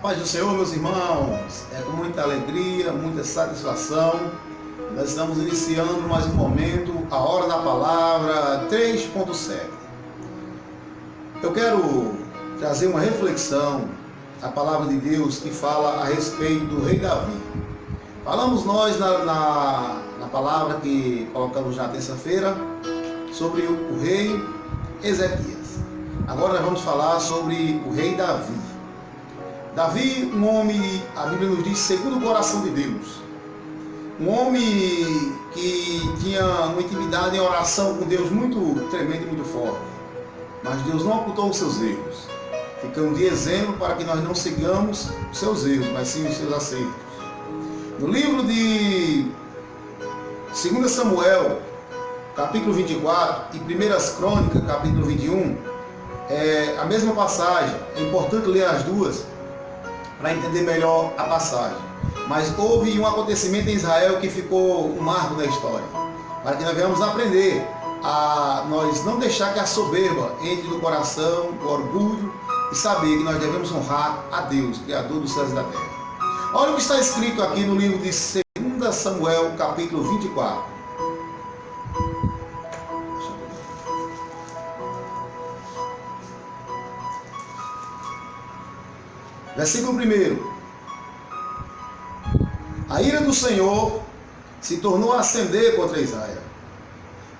Paz do Senhor, meus irmãos, é com muita alegria, muita satisfação. Nós estamos iniciando mais um momento, a Hora da Palavra 3.7. Eu quero trazer uma reflexão, a palavra de Deus que fala a respeito do rei Davi. Falamos nós na palavra que colocamos na terça-feira sobre o rei Ezequias. Agora nós vamos falar sobre o rei Davi. Davi, um homem, a Bíblia nos diz, segundo o coração de Deus. Um homem que tinha uma intimidade em oração com Deus muito tremenda e muito forte. Mas Deus não ocultou os seus erros, ficando de exemplo para que nós não sigamos os seus erros, mas sim os seus acertos. No livro de 2 Samuel, capítulo 24, e 1 Crônicas, capítulo 21, é a mesma passagem. É importante ler as duas para entender melhor a passagem. Mas houve um acontecimento em Israel que ficou um marco na história, para que nós venhamos aprender a nós não deixar que a soberba entre no coração, o orgulho, e saber que nós devemos honrar a Deus, Criador dos céus e da terra. Olha o que está escrito aqui no livro de 2 Samuel, capítulo 24. Versículo 1. A ira do Senhor se tornou a acender contra Israel,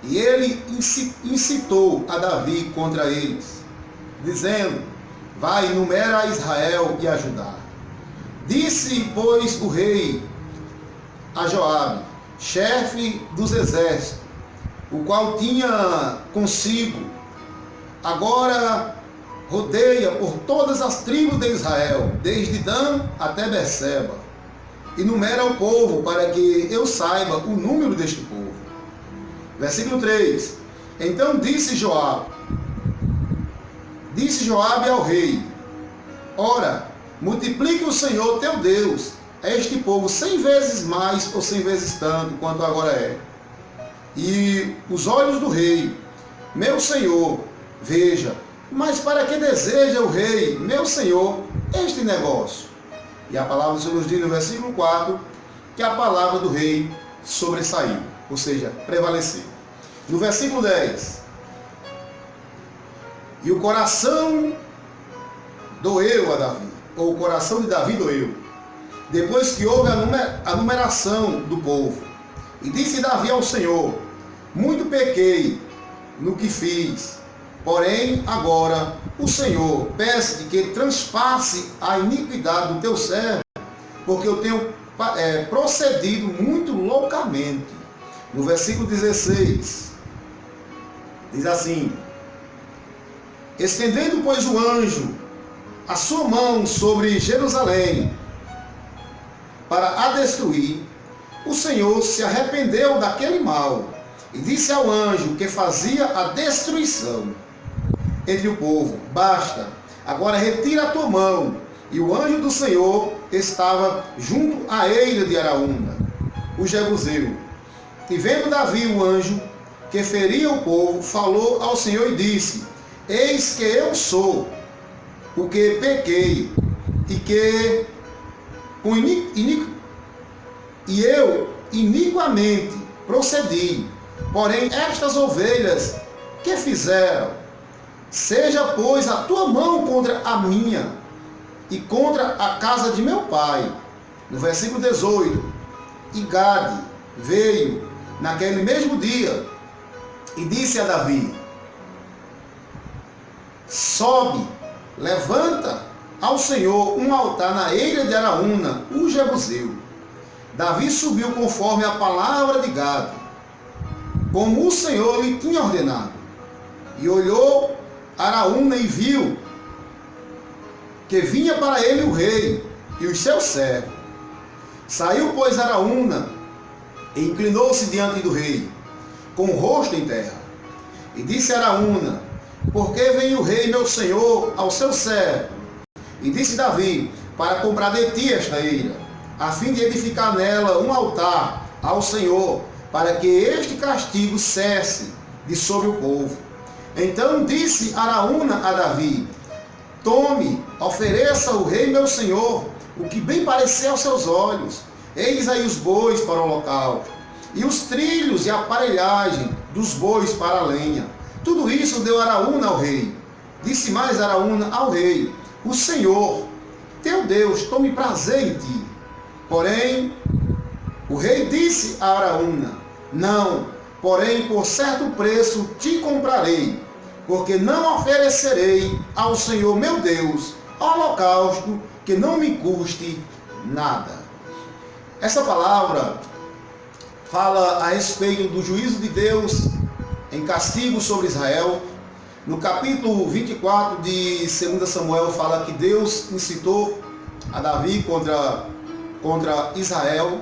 e ele incitou a Davi contra eles, dizendo: vai, numera a Israel e a Judá. Disse, pois, o rei a Joabe, chefe dos exércitos, o qual tinha consigo: agora rodeia por todas as tribos de Israel, desde Dan até Berseba, e numera o povo, para que eu saiba o número deste povo. Versículo 3. Então disse Joabe ao rei: ora, multiplique o Senhor teu Deus a este povo 100 vezes mais ou 100 vezes tanto quanto agora é. E os olhos do rei, meu senhor, veja, mas para que deseja o rei, meu senhor, este negócio? E a palavra do Senhor nos diz no versículo 4 que a palavra do rei sobressaiu, ou seja, prevaleceu. No versículo 10, e o coração doeu a Davi, ou o coração de Davi doeu, depois que houve a numeração do povo. E disse Davi ao Senhor: muito pequei no que fiz, porém agora o Senhor pede que transpasse a iniquidade do teu servo, porque eu tenho procedido muito loucamente. No versículo 16, diz assim: estendendo, pois, o anjo a sua mão sobre Jerusalém para a destruir, o Senhor se arrependeu daquele mal e disse ao anjo que fazia a destruição entre o povo: basta, agora retira a tua mão. E o anjo do Senhor estava junto à eira de Araúna, o jebuseu. E vendo Davi o anjo que feria o povo, falou ao Senhor e disse: eis que eu sou o que pequei, e que eu iniquamente procedi. Porém estas ovelhas que fizeram, seja, pois, a tua mão contra a minha e contra a casa de meu pai. No versículo 18, e Gade veio naquele mesmo dia e disse a Davi: sobe, levanta ao Senhor um altar na eira de Araúna, o jebuseu. Davi subiu conforme a palavra de Gade, como o Senhor lhe tinha ordenado. E olhou Araúna e viu que vinha para ele o rei e os seus servos. Saiu, pois, Araúna e inclinou-se diante do rei, com o rosto em terra. E disse Araúna: por que vem o rei, meu senhor, ao seu servo? E disse Davi: para comprar de ti esta eira, a fim de edificar nela um altar ao Senhor, para que este castigo cesse de sobre o povo. Então disse Araúna a Davi: tome ofereça ao rei meu senhor o que bem parecer aos seus olhos. Eis aí os bois para o holocausto, e os trilhos e a aparelhagem dos bois para a lenha. Tudo isso deu Araúna ao rei. Disse mais Araúna ao rei: o Senhor, teu Deus, tome prazer em ti. Porém, o rei disse a Araúna: não, porém por certo preço te comprarei, porque não oferecerei ao Senhor meu Deus holocausto que não me custe nada. Essa palavra fala a respeito do juízo de Deus em castigo sobre Israel. No capítulo 24 de 2 Samuel fala que Deus incitou a Davi contra Israel.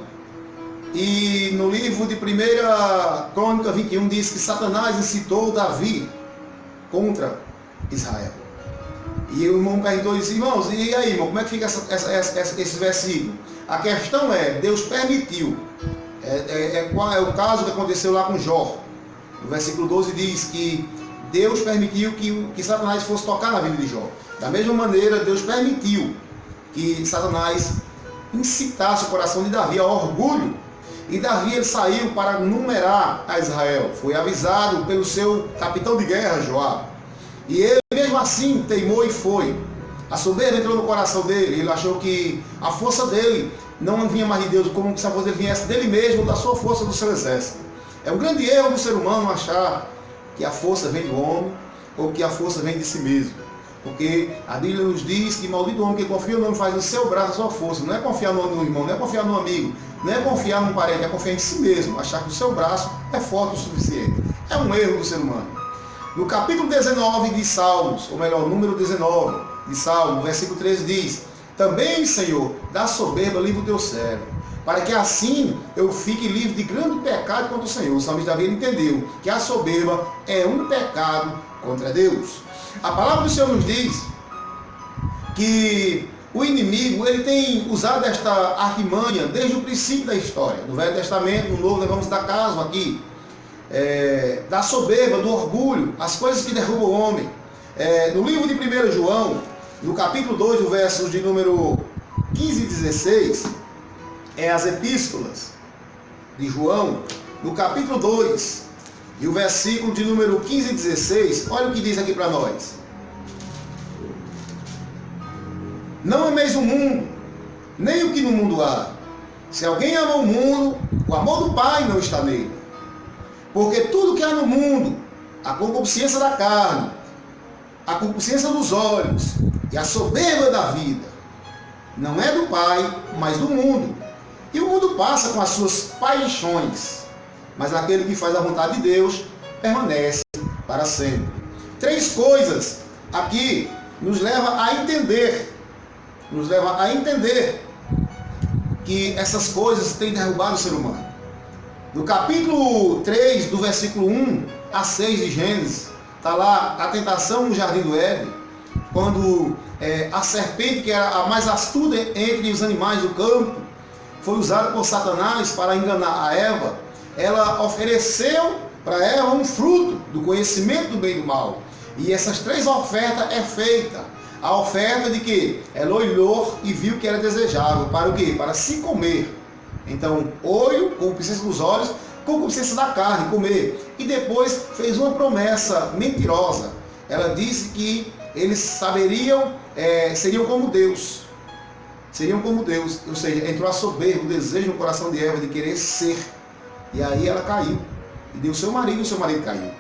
E no livro de 1 Crônica 21 diz que Satanás incitou Davi contra Israel. E o irmão perguntou e disse: irmãos, e aí, irmão, como é que fica esse versículo? A questão é, Deus permitiu. Qual é o caso que aconteceu lá com Jó. No versículo 12 diz que Deus permitiu que Satanás fosse tocar na vida de Jó. Da mesma maneira, Deus permitiu que Satanás incitasse o coração de Davi ao orgulho. E Davi ele saiu para numerar a Israel. Foi avisado pelo seu capitão de guerra, Joabe. E ele mesmo assim teimou e foi. A soberba entrou no coração dele. Ele achou que a força dele não vinha mais de Deus, como se a força dele viesse dele mesmo, da sua força, do seu exército. É um grande erro do ser humano achar que a força vem do homem ou que a força vem de si mesmo. Porque a Bíblia nos diz que maldito o homem que confia no homem faz no seu braço a sua força. Não é confiar no irmão, não é confiar no amigo, não é confiar num parente, é confiar em si mesmo. Achar que o seu braço é forte o suficiente. É um erro do ser humano. No capítulo 19 de Salmos, ou melhor, número 19 de Salmos, versículo 13 diz: também, Senhor, da soberba livra o teu servo, para que assim eu fique livre de grande pecado contra o Senhor. O salmista Davi entendeu que a soberba é um pecado contra Deus. A palavra do Senhor nos diz que o inimigo ele tem usado esta artimanha desde o princípio da história. No Velho Testamento, no Novo, nós vamos dar caso aqui da soberba, do orgulho, as coisas que derrubam o homem. No livro de 1 João, no capítulo 2, o verso de número 15 e 16, as epístolas de João, no capítulo 2, e o versículo de número 15 e 16, olha o que diz aqui para nós. Não ameis o mundo, nem o que no mundo há. Se alguém ama o mundo, o amor do Pai não está nele. Porque tudo que há no mundo, a concupiscência da carne, a concupiscência dos olhos e a soberba da vida, não é do Pai, mas do mundo. E o mundo passa com as suas paixões, mas aquele que faz a vontade de Deus permanece para sempre. 3 coisas aqui nos leva a entender que essas coisas têm derrubado o ser humano. No capítulo 3, do versículo 1 a 6 de Gênesis, está lá a tentação no jardim do Éden, quando a serpente, que era a mais astuta entre os animais do campo, foi usada por Satanás para enganar a Eva. Ela ofereceu para Eva um fruto do conhecimento do bem e do mal. E essas 3 ofertas é feita. A oferta de que ela olhou e viu que era desejável. Para o quê? Para se comer. Então, olho, concupiscência dos olhos, concupiscência da carne, comer. E depois fez uma promessa mentirosa. Ela disse que eles seriam como Deus. Seriam como Deus. Ou seja, entrou a soberba, o desejo no coração de Eva de querer ser. E aí ela caiu. E deu seu marido, e o seu marido caiu.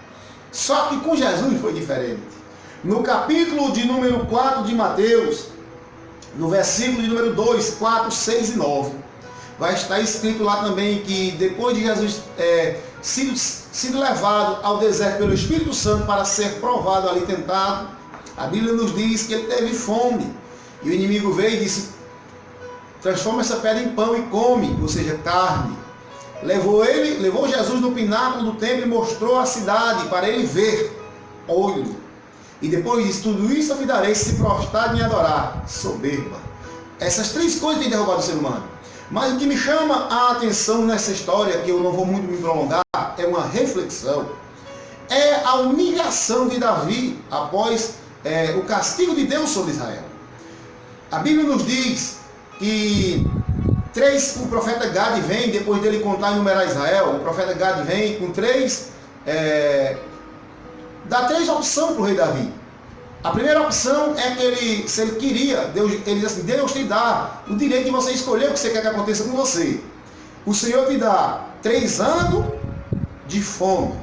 Só que com Jesus foi diferente. No capítulo de número 4 de Mateus, no versículo de número 2, 4, 6 e 9, vai estar escrito lá também que depois de Jesus sido levado ao deserto pelo Espírito Santo para ser provado ali, tentado, a Bíblia nos diz que ele teve fome. E o inimigo veio e disse: transforma essa pedra em pão e come, ou seja, carne. Levou Jesus no pináculo do templo e mostrou a cidade para ele ver, olho. E depois disse: tudo isso eu me darei se prostrar e me adorar. Soberba. Essas 3 coisas têm derrubado o ser humano. Mas o que me chama a atenção nessa história, que eu não vou muito me prolongar, é uma reflexão. É a humilhação de Davi após o castigo de Deus sobre Israel. A Bíblia nos diz que o profeta Gade vem, depois dele contar e numerar Israel, o profeta Gade vem com dá três opções para o rei Davi. A primeira opção é que ele, se ele queria, ele diz assim, Deus te dá o direito de você escolher o que você quer que aconteça com você. O Senhor te dá 3 anos de fome.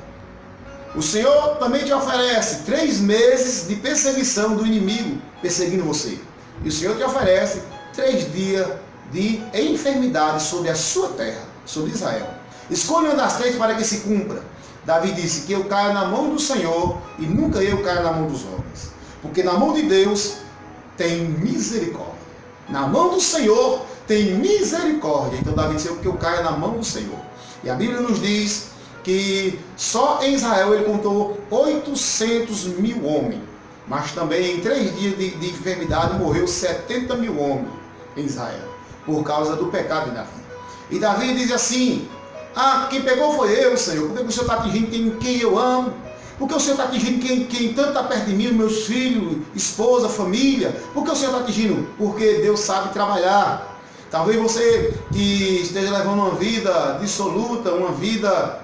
O Senhor também te oferece 3 meses de perseguição do inimigo perseguindo você. E o Senhor te oferece 3 dias de enfermidade sobre a sua terra, sobre Israel. Escolha uma das 3 para que se cumpra. Davi disse que eu caia na mão do Senhor e nunca eu caia na mão dos homens. Porque na mão de Deus tem misericórdia. Na mão do Senhor tem misericórdia. Então Davi disse que eu caia na mão do Senhor. E a Bíblia nos diz que só em Israel ele contou 800 mil homens. Mas também em 3 dias de enfermidade morreu 70 mil homens em Israel. Por causa do pecado de Davi. E Davi diz assim, quem pegou foi eu, Senhor. Porque o Senhor está atingindo quem eu amo. Porque o Senhor está atingindo quem tanto está perto de mim, meus filhos, esposa, família. Por que o Senhor está atingindo? Porque Deus sabe trabalhar. Talvez você que esteja levando uma vida dissoluta, uma vida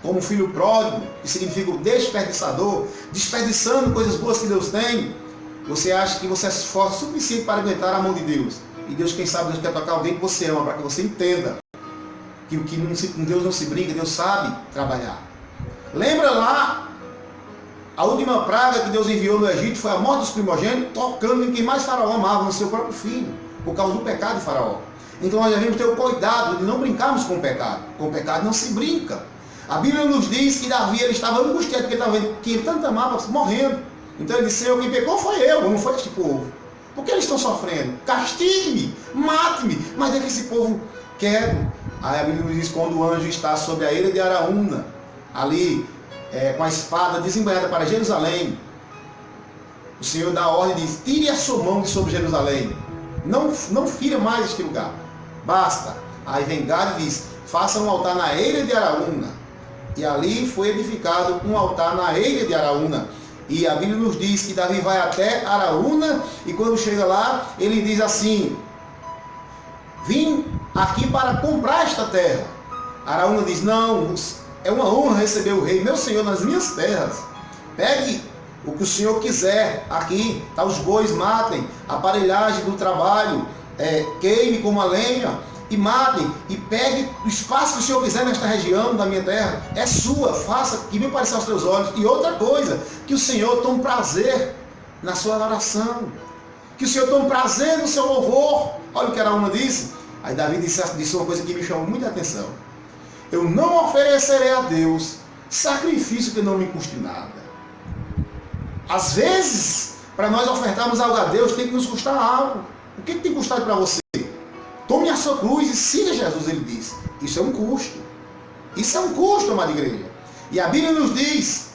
como filho pródigo, que significa o desperdiçador, desperdiçando coisas boas que Deus tem, você acha que você é forte o suficiente para aguentar a mão de Deus. E Deus, quem sabe, Deus quer tocar alguém que você ama, para que você entenda que com Deus não se brinca, Deus sabe trabalhar. Lembra lá, a última praga que Deus enviou no Egito foi a morte dos primogênitos, tocando em quem mais Faraó amava, no seu próprio filho, por causa do pecado de Faraó. Então nós devemos ter o cuidado de não brincarmos com o pecado. Com o pecado não se brinca. A Bíblia nos diz que Davi ele estava angustiado, porque estava vendo que ele tanto amava, morrendo. Então ele disse, Senhor, quem pecou foi eu, não foi este povo. Por que eles estão sofrendo? Castigue-me, mate-me, mas é que esse povo quer. Aí a Bíblia nos diz, quando o anjo está sobre a ilha de Araúna, ali, com a espada desembanhada para Jerusalém, o Senhor dá a ordem e diz, tire a sua mão de sobre Jerusalém, não fira mais este lugar, basta. Aí vem Gade e diz, faça um altar na ilha de Araúna, e ali foi edificado um altar na ilha de Araúna. E a Bíblia nos diz que Davi vai até Araúna, e quando chega lá, ele diz assim, vim aqui para comprar esta terra. Araúna diz, não, é uma honra receber o rei, meu senhor, nas minhas terras. Pegue o que o senhor quiser aqui, tá, os bois matem, a aparelhagem do trabalho, queime como a lenha, e matem, e pegue o espaço que o senhor quiser nesta região da minha terra, é sua, faça que me pareça aos teus olhos. E outra coisa, que o Senhor tome prazer na sua oração, que o Senhor tome prazer no seu louvor. Olha o que Araúna disse. Aí Davi disse uma coisa que me chamou muita atenção. Eu não oferecerei a Deus sacrifício que não me custe nada. Às vezes, para nós ofertarmos algo a Deus, tem que nos custar algo. O que tem custado para você? Tome a sua cruz e siga Jesus, ele disse. Isso é um custo. Isso é um custo, amada igreja. E a Bíblia nos diz,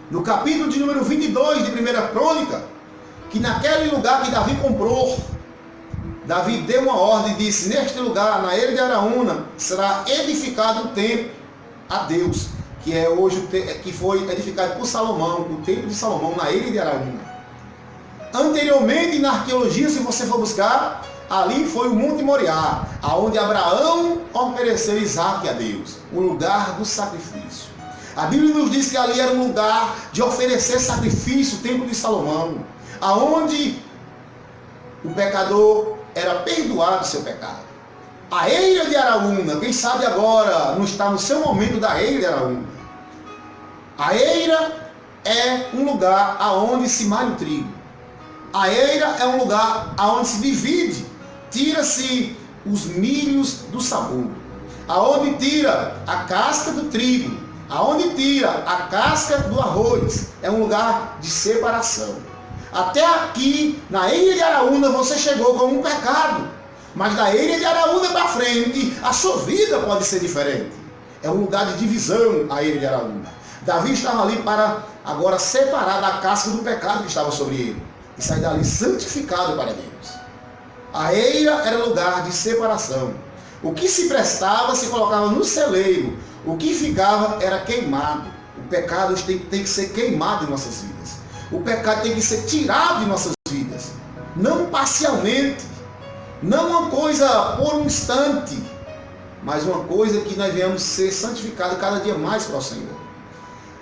no capítulo de número 22 de 1 Crônica, que naquele lugar que Davi comprou, Davi deu uma ordem e disse, neste lugar, na ilha de Araúna, será edificado um templo a Deus, que é hoje que foi edificado por Salomão, o templo de Salomão, na ilha de Araúna. Anteriormente, na arqueologia, se você for buscar, ali foi o Monte Moriá, aonde Abraão ofereceu Isaac a Deus, o lugar do sacrifício. A Bíblia nos diz que ali era um lugar de oferecer sacrifício, o templo de Salomão, aonde o pecador era perdoado do seu pecado. A ilha de Araúna, quem sabe agora não está no seu momento da ilha de Araúna. A eira é um lugar aonde se malha o trigo. A eira é um lugar aonde se divide, tira-se os milhos do sabor, aonde tira a casca do trigo, aonde tira a casca do arroz. É um lugar de separação. Até aqui, na ilha de Araúna, você chegou com um pecado, mas da ilha de Araúna para frente, a sua vida pode ser diferente. É um lugar de divisão, a ilha de Araúna. Davi estava ali para agora separar da casca do pecado que estava sobre ele e sair dali santificado para Deus. A eira era lugar de separação. O que se prestava se colocava no celeiro, o que ficava era queimado. O pecado tem que ser queimado em nossas vidas. O pecado tem que ser tirado de nossas vidas. não parcialmente, não uma coisa por um instante, mas uma coisa que nós venhamos ser santificados cada dia mais para o Senhor.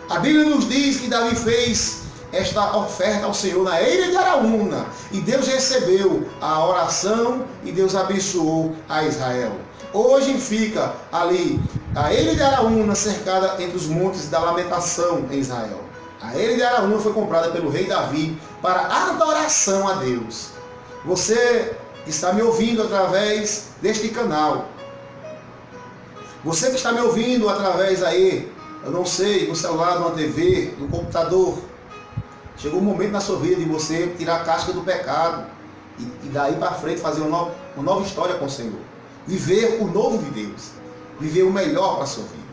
A Bíblia nos diz que Davi fez esta oferta ao Senhor na eira de Araúna, e Deus recebeu a oração e Deus abençoou a Israel. Hoje fica ali a eira de Araúna cercada entre os montes da lamentação em Israel. A eira de Araúna foi comprada pelo rei Davi para adoração a Deus. Você está me ouvindo através deste canal. Você que está me ouvindo através aí, eu não sei, do celular, de uma TV, do computador. Chegou um momento na sua vida de você tirar a casca do pecado e daí para frente fazer uma nova história com o Senhor. Viver o novo de Deus. Viver o melhor para a sua vida.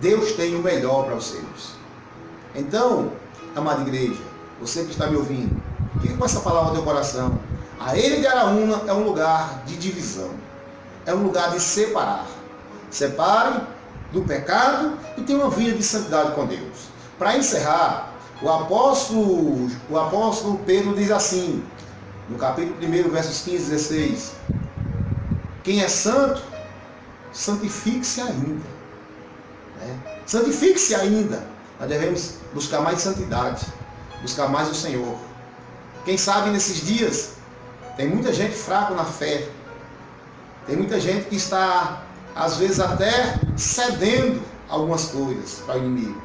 Deus tem o melhor para os seus. Então, amada igreja, você que está me ouvindo, fique com essa palavra no teu coração. A eira de Araúna é um lugar de divisão. É um lugar de separar. Separe do pecado e tenha uma vida de santidade com Deus. Para encerrar, o apóstolo Pedro diz assim, no capítulo 1, versos 15 e 16, quem é santo, santifique-se ainda. Santifique-se ainda. Nós devemos buscar mais santidade, buscar mais o Senhor. Quem sabe nesses dias, tem muita gente fraca na fé, tem muita gente que está, às vezes, até cedendo algumas coisas para o inimigo.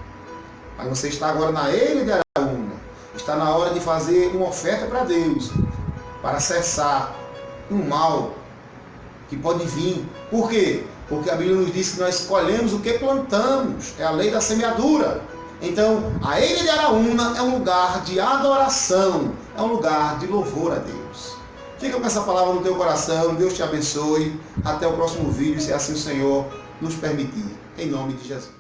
Mas você está agora na eira de Araúna, está na hora de fazer uma oferta para Deus, para cessar um mal que pode vir. Por quê? Porque a Bíblia nos diz que nós colhemos o que plantamos, é a lei da semeadura. Então, a eira de Araúna é um lugar de adoração, é um lugar de louvor a Deus. Fica com essa palavra no teu coração, Deus te abençoe. Até o próximo vídeo, se assim o Senhor nos permitir. Em nome de Jesus.